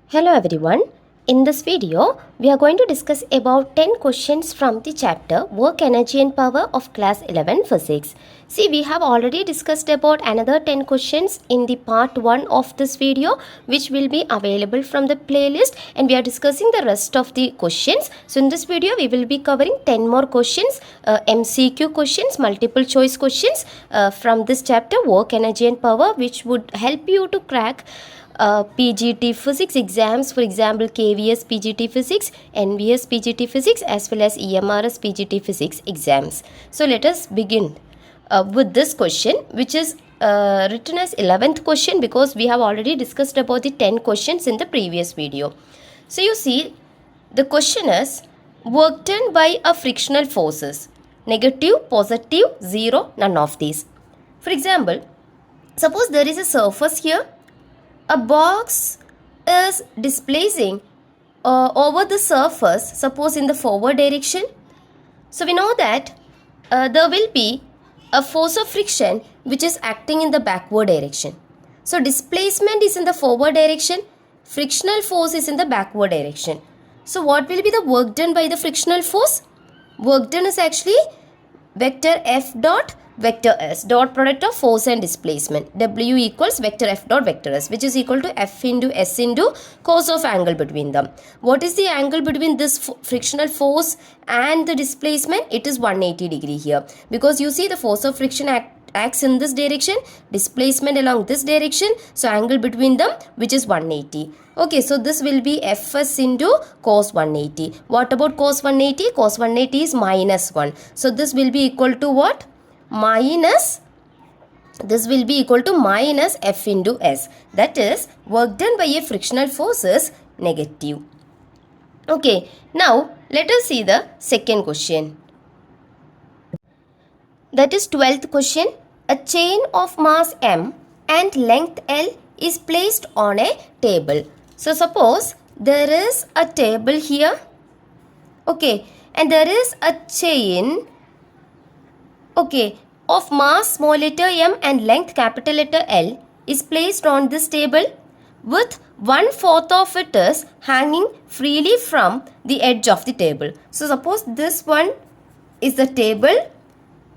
Hello everyone. In this video, we are going to discuss about 10 questions from the chapter Work, Energy and Power of Class 11 Physics. See, we have already discussed about another 10 questions in the part 1 of this video, which will be available from the playlist, and we are discussing the rest of the questions. So in this video, we will be covering 10 more questions, MCQ questions, multiple choice questions from this chapter Work, Energy and Power, which would help you to crack PGT physics exams, for example KVS PGT physics, NVS PGT physics as well as EMRS PGT physics exams. So let us begin with this question, which is written as 11th question because we have already discussed about the 10 questions in the previous video. So you see, the question is work done by a frictional forces, negative, positive, zero, none of these. For example, suppose there is a surface here. A box is displacing over the surface, suppose in the forward direction. So we know that there will be a force of friction which is acting in the backward direction. So displacement is in the forward direction, frictional force is in the backward direction. So what will be the work done by the frictional force? Work done is actually vector F dot vector S, dot product of force and displacement. W equals vector F dot vector S, which is equal to F into S into cos of angle between them. What is the angle between this frictional force and the displacement? It is 180 degree here, because you see the force of friction acts in this direction, displacement along this direction, so angle between them which is 180. Okay, so this will be Fs into cos 180. What about cos 180? Cos 180 is minus 1. So this will be equal to what? Minus, this will be equal to minus F into S. That is, work done by a frictional force is negative. Okay, now let us see the second question. That is 12th question. A chain of mass M and length L is placed on a table. So suppose there is a table here. Okay, and there is a chain, okay, of mass small letter m and length capital letter L is placed on this table with 1/4 of it is hanging freely from the edge of the table. So suppose this one is the table.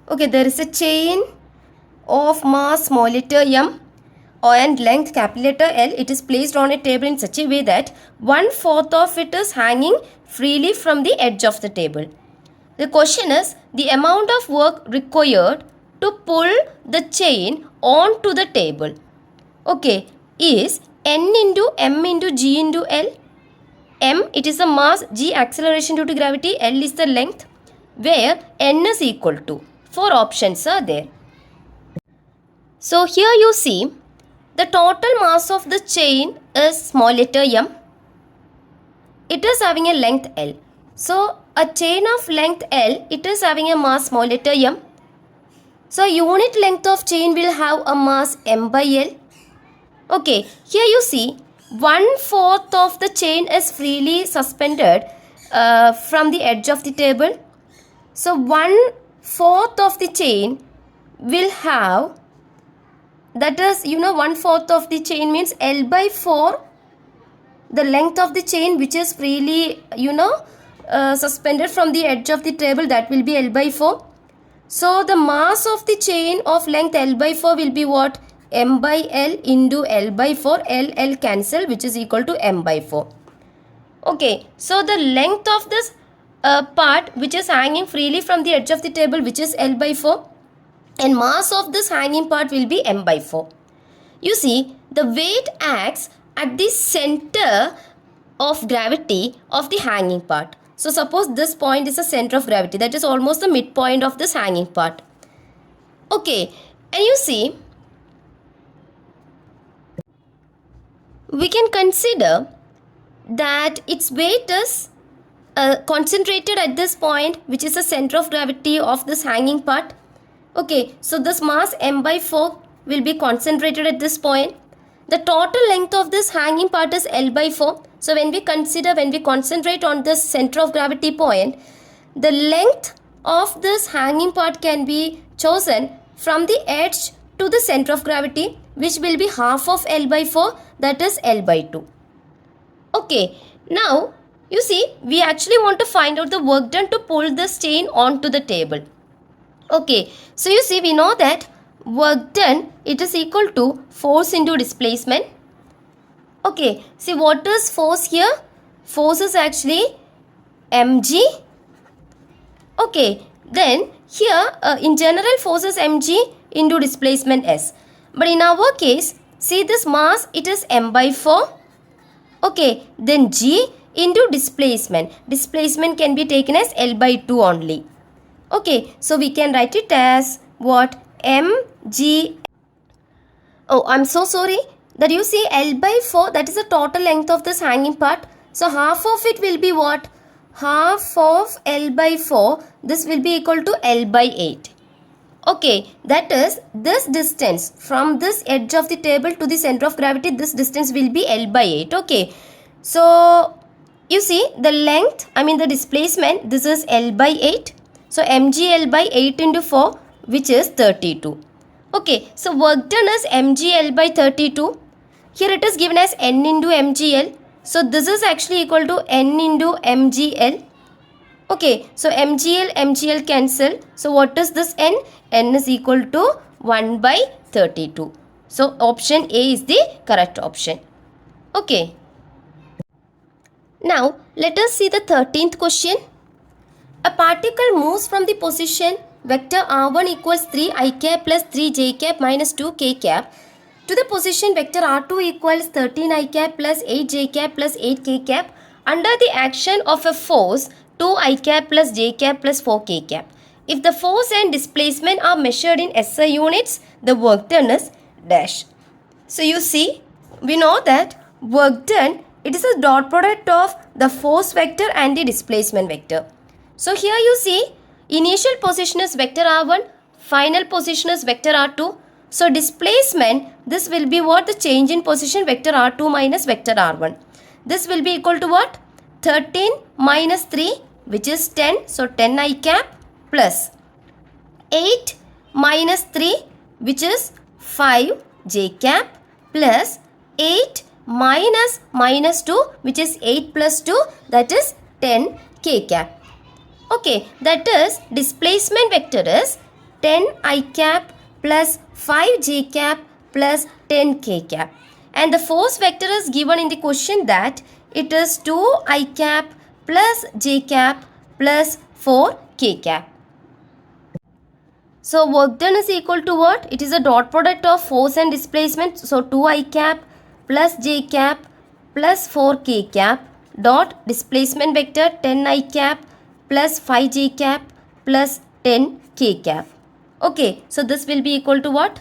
Okay, there is a chain of mass small letter m and length capital letter L. It is placed on a table in such a way that 1/4 of it is hanging freely from the edge of the table. The question is the amount of work required to pull the chain onto the table. Okay, is N into M into G into L. M, it is the mass, G acceleration due to gravity, L is the length, where N is equal to. 4 options are there. So here you see the total mass of the chain is small letter m. It is having a length L. So a chain of length L, it is having a mass small letter m. So unit length of chain will have a mass m by L. Okay, here you see 1/4 of the chain is freely suspended from the edge of the table. So 1/4 of the chain will have, that is, 1/4 of the chain means L by 4, the length of the chain which is freely suspended from the edge of the table, that will be L by 4. So the mass of the chain of length L by 4 will be what? M by L into L by 4. L cancel, which is equal to M by 4. Okay, so the length of this part which is hanging freely from the edge of the table, which is L by 4, and mass of this hanging part will be M by 4. You see, the weight acts at the center of gravity of the hanging part. So suppose this point is the center of gravity, that is almost the midpoint of this hanging part. Okay, and you see, we can consider that its weight is concentrated at this point, which is the center of gravity of this hanging part. Okay, so this mass m by 4 will be concentrated at this point. The total length of this hanging part is L by 4. So when we concentrate on this center of gravity point, the length of this hanging part can be chosen from the edge to the center of gravity, which will be half of L by 4, that is L by 2. Okay, now you see we actually want to find out the work done to pull this chain onto the table. Okay, so you see we know that work done, it is equal to force into displacement. Okay, see what is force here? Force is actually mg. Okay, then here in general force is mg into displacement s. But in our case, see this mass, it is m by 4. Okay, then g into displacement. Displacement can be taken as L by 2 only. Okay, so we can write it as what? mg. Oh, I'm so sorry that you see L by 4, that is the total length of this hanging part. So half of it will be what? Half of L by 4, this will be equal to L by 8. Okay, that is this distance from this edge of the table to the center of gravity, this distance will be L by 8. Okay, so you see the length, the displacement, this is L by 8. So mgl by 8 into 4, which is 32. Okay, so work done is mgl by 32. Here it is given as n into mgl. So this is actually equal to n into mgl. Okay, so mgl cancel. So what is this n? N is equal to 1 by 32. So option A is the correct option. Okay. Now let us see the 13th question. A particle moves from the position vector r1 equals 3 I cap plus 3 j cap minus 2 k cap to the position vector r2 equals 13 I cap plus 8 j cap plus 8 k cap under the action of a force 2 I cap plus j cap plus 4 k cap. If the force and displacement are measured in SI units, the work done is dash. So you see, we know that work done, it is a dot product of the force vector and the displacement vector. So here you see, initial position is vector r1, final position is vector r2. So displacement, this will be what? The change in position vector r2 minus vector r1. This will be equal to what? 13 minus 3, which is 10. So 10 I cap plus 8 minus 3, which is 5 j cap plus 8 minus 2, which is 8 plus 2, that is 10 k cap. Okay, that is displacement vector is 10 I cap plus 5 j cap plus 10 k cap. And the force vector is given in the question that it is 2 I cap plus j cap plus 4 k cap. So work done is equal to what? It is a dot product of force and displacement. So 2 I cap plus j cap plus 4 k cap dot displacement vector 10 I cap plus 5 j cap plus 10 k cap. Okay, so this will be equal to what?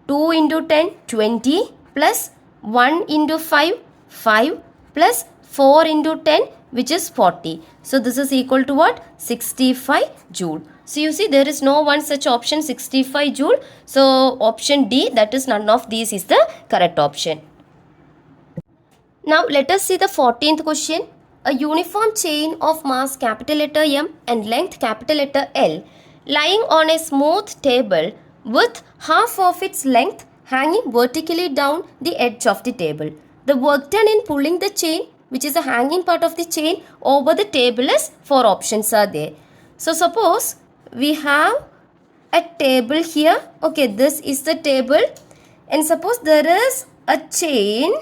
2 into 10, 20 plus 1 into 5, 5 plus 4 into 10, which is 40. So this is equal to what? 65 joule. So you see there is no one such option 65 joule. So option D, that is none of these is the correct option. Now let us see the 14th question. A uniform chain of mass capital letter M and length capital letter L lying on a smooth table with half of its length hanging vertically down the edge of the table. The work done in pulling the chain, which is a hanging part of the chain, over the table is 4 options are there. So suppose we have a table here. Okay, this is the table, and suppose there is a chain.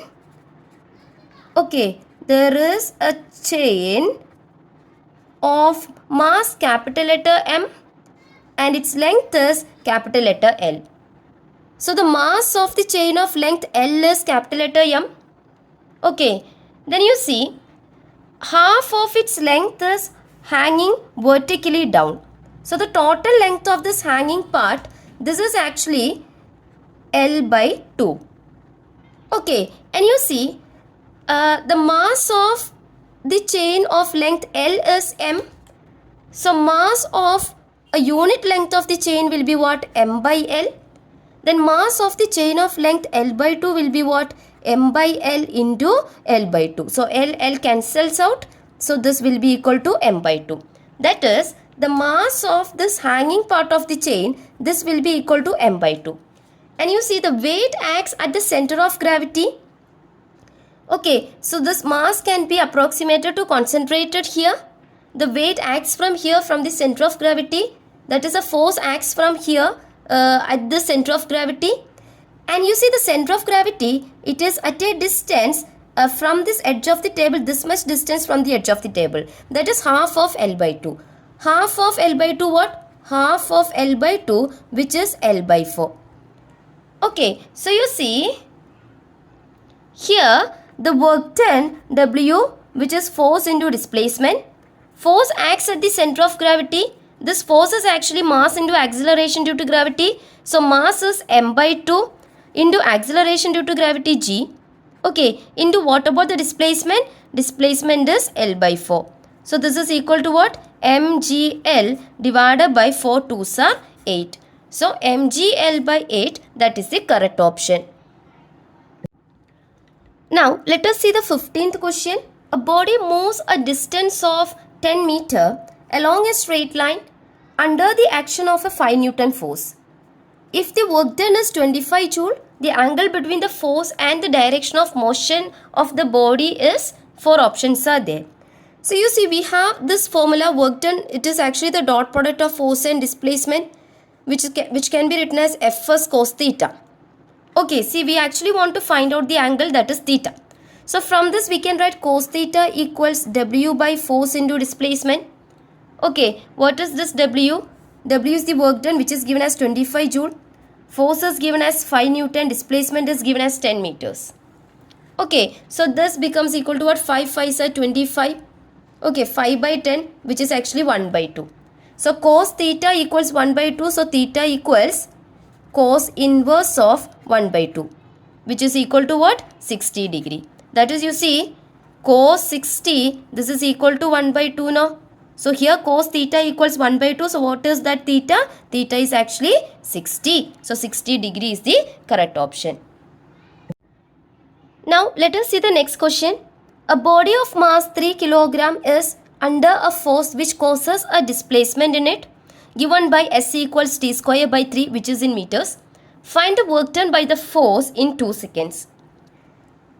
Okay, there is a chain of mass capital letter M and its length is capital letter L. So the mass of the chain of length L is capital letter M. Okay, then you see half of its length is hanging vertically down. So the total length of this hanging part, this is actually L by 2. Okay, and you see the mass of the chain of length L is M. So mass of a unit length of the chain will be what? M by L. Then mass of the chain of length L by 2 will be what? M by L into L by 2. So L cancels out. So this will be equal to M by 2. That is, the mass of this hanging part of the chain, this will be equal to M by 2. And you see the weight acts at the center of gravity. Okay, so this mass can be approximated to concentrated here. The weight acts from here, from the center of gravity. That is, a force acts from here at the center of gravity. And you see the center of gravity, it is at a distance from this edge of the table, this much distance from the edge of the table. That is half of L by 2. Half of L by 2 what? Half of L by 2, which is L by 4. Okay, so you see here the work done W, which is force into displacement. Force acts at the center of gravity. This force is actually mass into acceleration due to gravity. So mass is m by 2 into acceleration due to gravity g. Okay, into what about the displacement? Displacement is L by 4. So this is equal to what? mgl divided by 4 2s are 8. So mgl by 8, that is the correct option. Now let us see the 15th question. A body moves a distance of 10 meter along a straight line under the action of a 5 Newton force. If the work done is 25 joule, the angle between the force and the direction of motion of the body is 4 options are there. So you see we have this formula work done. It is actually the dot product of force and displacement, which can be written as Fs cos theta. Okay, see we actually want to find out the angle, that is theta. So from this we can write cos theta equals W by force into displacement. Okay, what is this W? W is the work done, which is given as 25 joule. Force is given as 5 Newton. Displacement is given as 10 meters. Okay, so this becomes equal to what? 5 5s are 25. Okay, 5 by 10, which is actually 1 by 2. So cos theta equals 1 by 2. So theta equals cos inverse of 1 by 2, which is equal to what? 60 degree. That is, you see, cos 60, this is equal to 1 by 2 now. So here cos theta equals 1 by 2. So what is that theta? Theta is actually 60. So 60 degree is the correct option. Now let us see the next question. A body of mass 3 kg is under a force which causes a displacement in it, given by S equals T square by 3, which is in meters. Find the work done by the force in 2 seconds.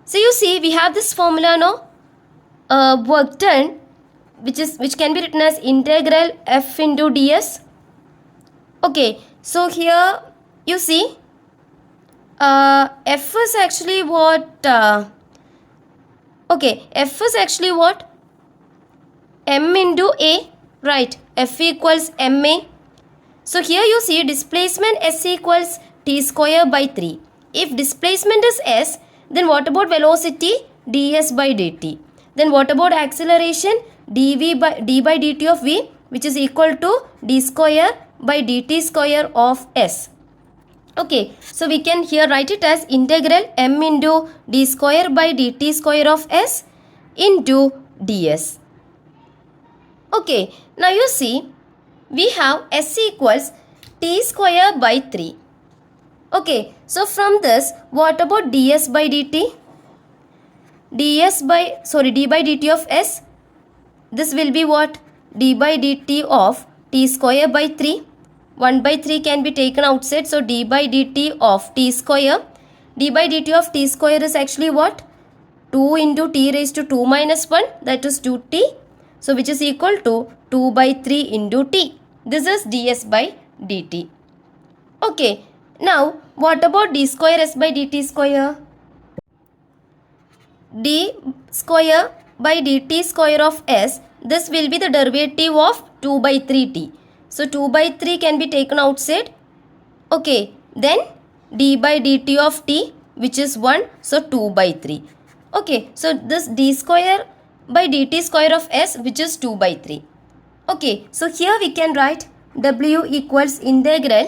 So you see we have this formula now. Work done, which can be written as integral F into ds. Okay, so here you see F is actually what? Okay, F is actually what? M into A, right? F equals ma. So here you see displacement S equals T square by 3. If displacement is S, then what about velocity? ds by dt. Then what about acceleration? d by dt of v, which is equal to d square by dt square of s. Okay, so we can here write it as integral m into d square by dt square of s into ds. Okay, now you see we have s equals t square by 3. Okay, so from this what about ds by dt? d by dt of s, this will be what? d by dt of t square by 3. 1 by 3 can be taken outside, so d by dt of t square. d by dt of t square is actually what? 2 into t raised to 2 minus 1, that is 2t. So which is equal to 2 by 3 into t. This is ds by dt. Okay, now what about d square s by dt square? d square by dt square of s, this will be the derivative of 2 by 3t. So 2 by 3 can be taken outside. Okay, then d by dt of t, which is 1, so 2 by 3. Okay, so this d square by dt square of s, which is 2 by 3. Okay, so here we can write w equals integral.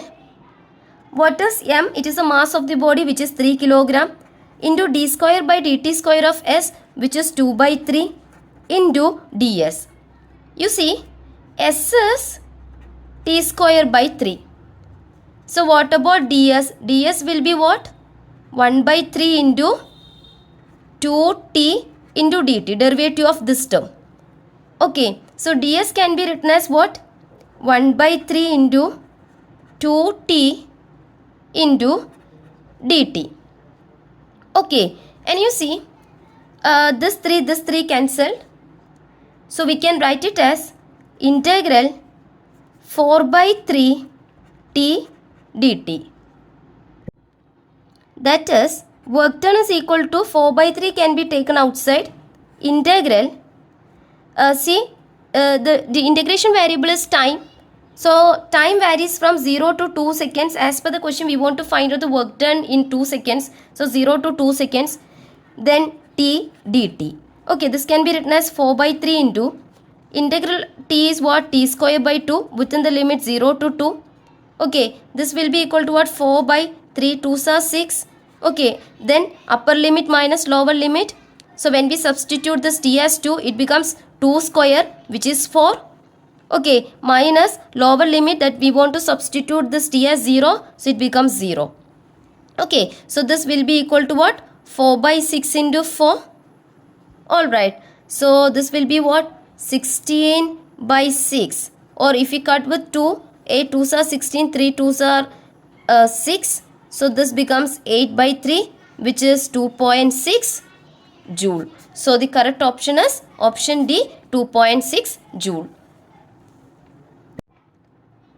What is m? It is the mass of the body, which is 3 kg, into d square by dt square of s, which is 2 by 3, into ds. You see, s is t square by 3. So what about ds? ds will be what? 1 by 3 into 2t into dt, derivative of this term. Okay, so ds can be written as what? 1 by 3 into 2t into dt. Okay, and you see this 3 cancelled. So we can write it as integral 4 by 3 t dt. That is, work done is equal to 4 by 3 can be taken outside. Integral, the integration variable is time. So time varies from 0 to 2 seconds. As per the question, we want to find out the work done in 2 seconds. So 0 to 2 seconds. Then t dt. Okay, this can be written as 4 by 3 into integral t is what? T square by 2 within the limit 0 to 2. Okay, this will be equal to what? 4 by 3 2s are 6. Okay, then upper limit minus lower limit. So when we substitute this t as 2, it becomes 2 square, which is 4. Okay, minus lower limit that we want to substitute this t as 0, so it becomes 0. Okay, so this will be equal to what? 4 by 6 into 4. Alright, so this will be what? 16 by 6. Or if we cut with 2, 8 2s are 16, 3 2s are 6. So this becomes 8 by 3, which is 2.6 joule. So the correct option is option D, 2.6 joule.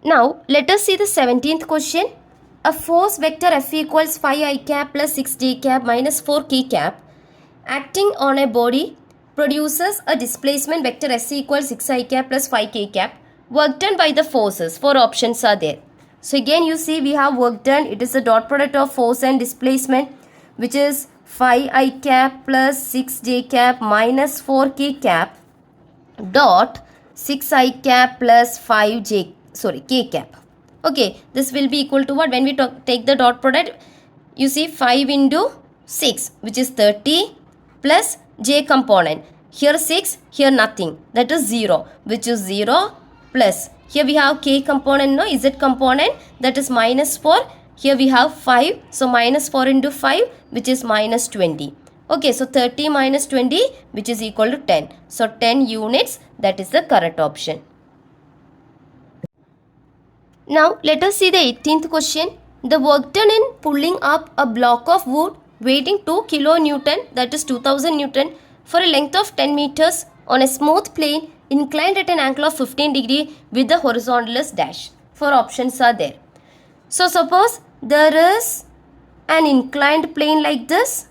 Now let us see the 17th question. A force vector F equals 5 I cap plus 6 j cap minus 4 k cap acting on a body produces a displacement vector S equals 6 I cap plus 5 k cap. Work done by the forces. 4 options are there. So again you see we have work done. It is the dot product of force and displacement, which is 5 I cap plus 6 j cap minus 4 k cap dot 6 I cap plus 5 k cap. Okay, this will be equal to what? When we take the dot product, you see 5 into 6, which is 30 plus j component. Here 6, here nothing. That is 0, which is 0 plus. Here we have k component, no, z component, that is minus 4. Here we have 5, so minus 4 into 5, which is minus 20. Okay, so 30 minus 20, which is equal to 10. So 10 units, that is the correct option. Now let us see the 18th question. The work done in pulling up a block of wood weighing 2 kilonewton, that is 2000 Newton, for a length of 10 meters on a smooth plane inclined at an angle of 15 degree with the horizontal is dash. 4 options are there. So suppose there is an inclined plane like this.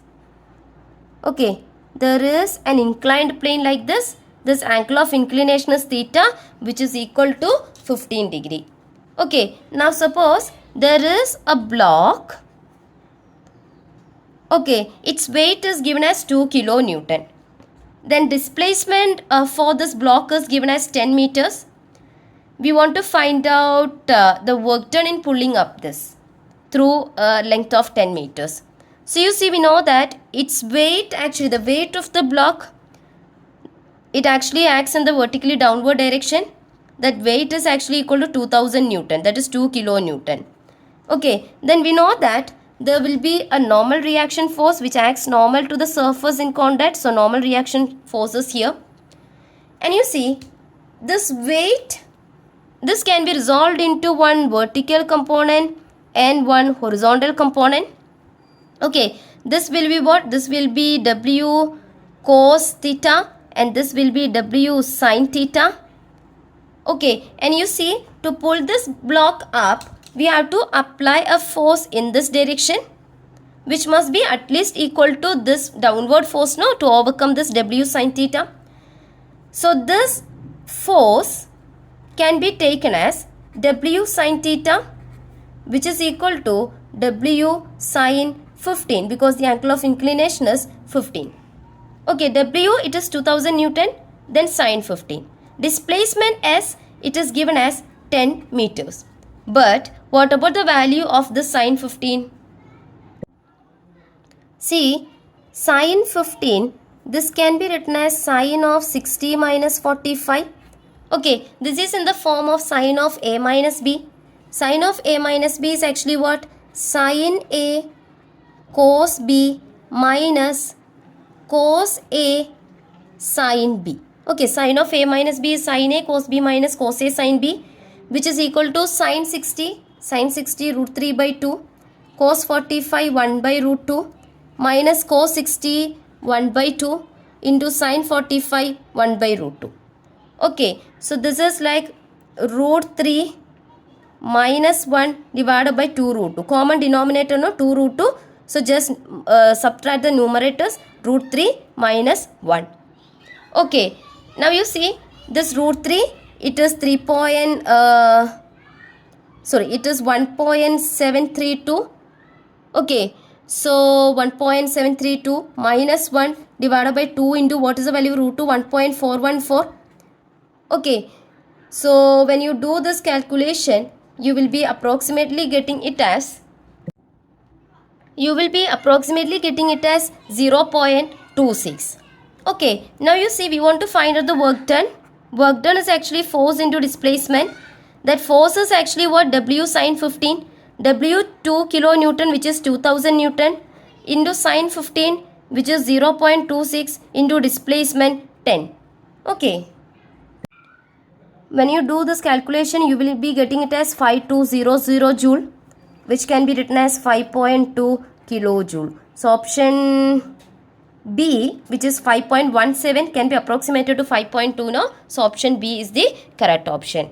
Okay, there is an inclined plane like this. This angle of inclination is theta, which is equal to 15 degree. Okay, now suppose there is a block. Okay, its weight is given as 2 kilonewton. Then displacement for this block is given as 10 meters. We want to find out the work done in pulling up this through a length of 10 meters. So you see, we know that its weight, actually the weight of the block, it actually acts in the vertically downward direction. That weight is actually equal to 2000 Newton, that is 2 kilonewton. Okay, then we know that there will be a normal reaction force which acts normal to the surface in contact. So normal reaction force is here. And you see, this weight, this can be resolved into one vertical component and one horizontal component. Okay, this will be what? This will be W cos theta and this will be W sin theta. Okay, and you see, to pull this block up, we have to apply a force in this direction, which must be at least equal to this downward force, no, to overcome this W sin theta. So this force can be taken as W sin theta, which is equal to W sin 15, because the angle of inclination is 15. Okay, W, it is 2000 Newton, then sin 15. Displacement S, it is given as 10 meters. But what about the value of the sin 15? See, sin 15, this can be written as sin of 60 minus 45. Okay, this is in the form of sin of A minus B. Sin of A minus B is actually what? Sin A cos B minus cos A sin B. Okay, sin of A minus B is sin A cos B minus cos A sin B, which is equal to sin 60 root 3 by 2, cos 45 1 by root 2 minus cos 60 1 by 2 into sine 45 1 by root 2. Okay, so this is like root 3 minus 1 divided by 2 root 2. Common denominator no 2 root 2. So just subtract the numerators, root 3 minus 1. Okay, now you see this root 3, it is 1.732. Okay, so 1.732 minus 1 divided by 2 into what is the value root 2? 1.414. Okay, so when you do this calculation, you will be approximately getting it as 0.26. Okay, now you see we want to find out the work done. Work done is actually force into displacement. That force is actually what? W sine 15. W 2 kilonewton, which is 2000 Newton, into sine 15, which is 0.26 into displacement 10. Okay. When you do this calculation, you will be getting it as 5200 joule, which can be written as 5.2 kilojoule. So option B, which is 5.17, can be approximated to 5.2 now. So option B is the correct option.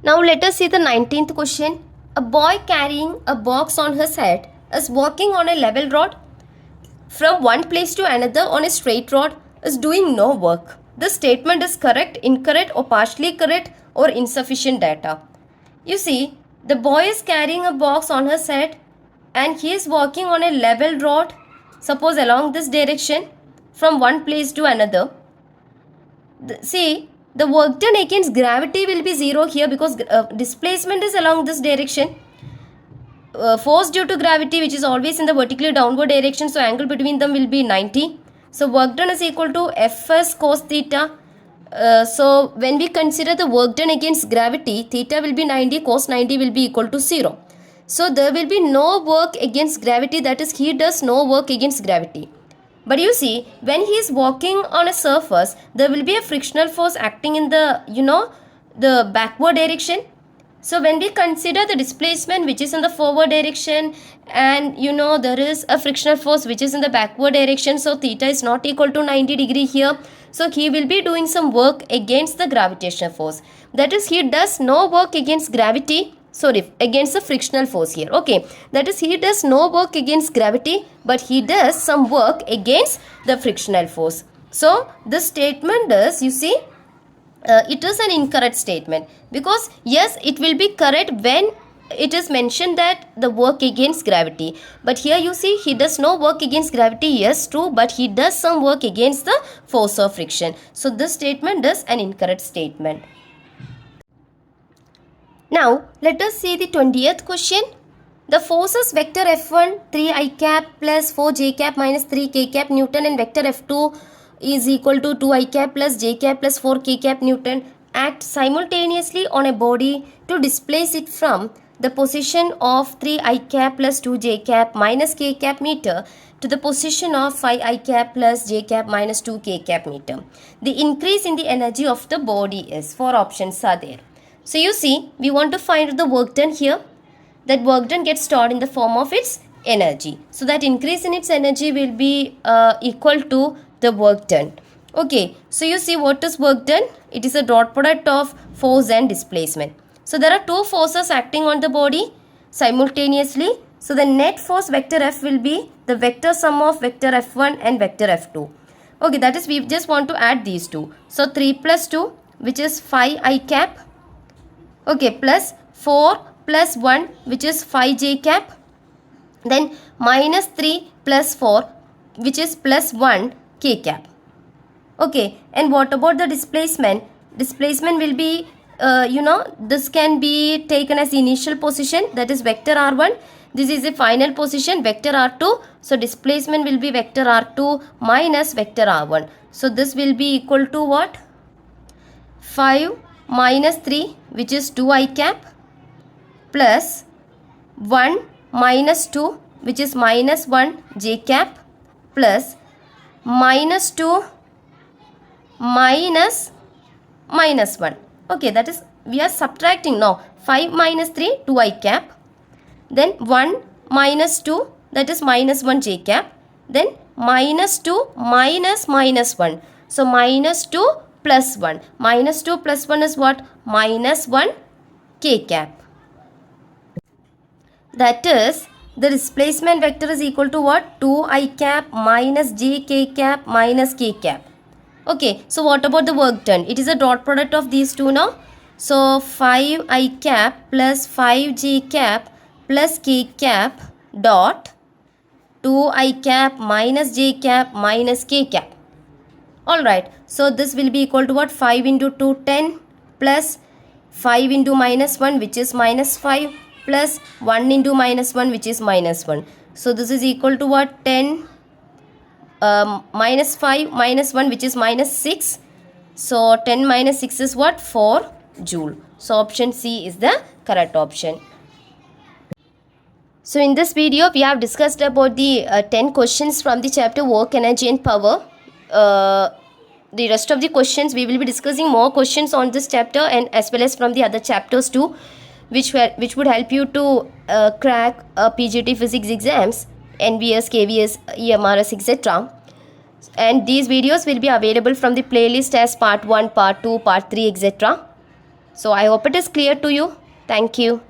Now let us see the 19th question. A boy carrying a box on his head is walking on a level rod from one place to another on a straight rod, is doing no work. This statement is correct, incorrect, or partially correct, or insufficient data. You see, the boy is carrying a box on his head and he is walking on a level rod, suppose along this direction, from one place to another. See, the work done against gravity will be 0 here because displacement is along this direction. Force due to gravity, which is always in the vertically downward direction, so angle between them will be 90. So work done is equal to Fs cos theta. So when we consider the work done against gravity, theta will be 90, cos 90 will be equal to 0. So there will be no work against gravity, that is he does no work against gravity. But you see, when he is walking on a surface, there will be a frictional force acting in the, the backward direction. So when we consider the displacement which is in the forward direction and there is a frictional force which is in the backward direction, so theta is not equal to 90 degree here. So he will be doing some work against the gravitational force. That is, he does no work against gravity, against the frictional force here. Okay, that is, he does no work against gravity, but he does some work against the frictional force. So this statement is, you see, it is an incorrect statement, because yes, it will be correct when it is mentioned that the work against gravity, but here you see he does no work against gravity. Yes, true, but he does some work against the force of friction. So this statement is an incorrect statement. Now let us see the 20th question. The forces vector F1 3 I cap plus 4 j cap minus 3 k cap Newton and vector F2 is equal to 2 I cap plus j cap plus 4 k cap Newton act simultaneously on a body to displace it from the position of 3 I cap plus 2 j cap minus k cap meter to the position of 5 I cap plus j cap minus 2 k cap meter. The increase in the energy of the body is, 4 options are there. So you see, we want to find the work done here. That work done gets stored in the form of its energy. So that increase in its energy will be equal to the work done. Okay, so you see what is work done? It is a dot product of force and displacement. So there are two forces acting on the body simultaneously. So the net force vector F will be the vector sum of vector F1 and vector F2. Okay, that is, we just want to add these two. So 3 plus 2, which is 5 I cap. Okay, plus 4 plus 1, which is 5 j cap. Then minus 3 plus 4, which is plus 1 k cap. Okay, and what about the displacement? Displacement will be, this can be taken as initial position, that is vector R1. This is the final position, vector R2. So displacement will be vector R2 minus vector R1. So this will be equal to what? 5 minus 3, which is 2 I cap, plus 1 minus 2, which is minus 1 j cap, plus minus 2 minus 1. Okay, that is, we are subtracting now. 5 minus 3, 2 I cap. Then 1 minus 2, that is minus 1 j cap. then minus 2 minus minus 1. So minus 2 plus 1. Minus 2 plus 1 is what? Minus 1 k cap. That is, the displacement vector is equal to what? 2i cap minus j k cap minus k cap. Okay, so what about the work done? It is a dot product of these two now. So 5i cap plus 5j cap plus k cap dot 2i cap minus j cap minus k cap. Alright, so this will be equal to what? 5 into 2, 10 plus 5 into minus 1, which is minus 5, plus 1 into minus 1, which is minus 1. So this is equal to what? 10 minus 5 minus 1, which is minus 6. So 10 minus 6 is what? 4 joule. So option C is the correct option. So in this video we have discussed about the 10 questions from the chapter work, energy and power. The rest of the questions we will be discussing more questions on this chapter and as well as from the other chapters too, which would help you to crack PGT physics exams, NVS, KVS, EMRS, etc. And these videos will be available from the playlist as part 1, part 2, part 3, etc. So I hope it is clear to you. Thank you.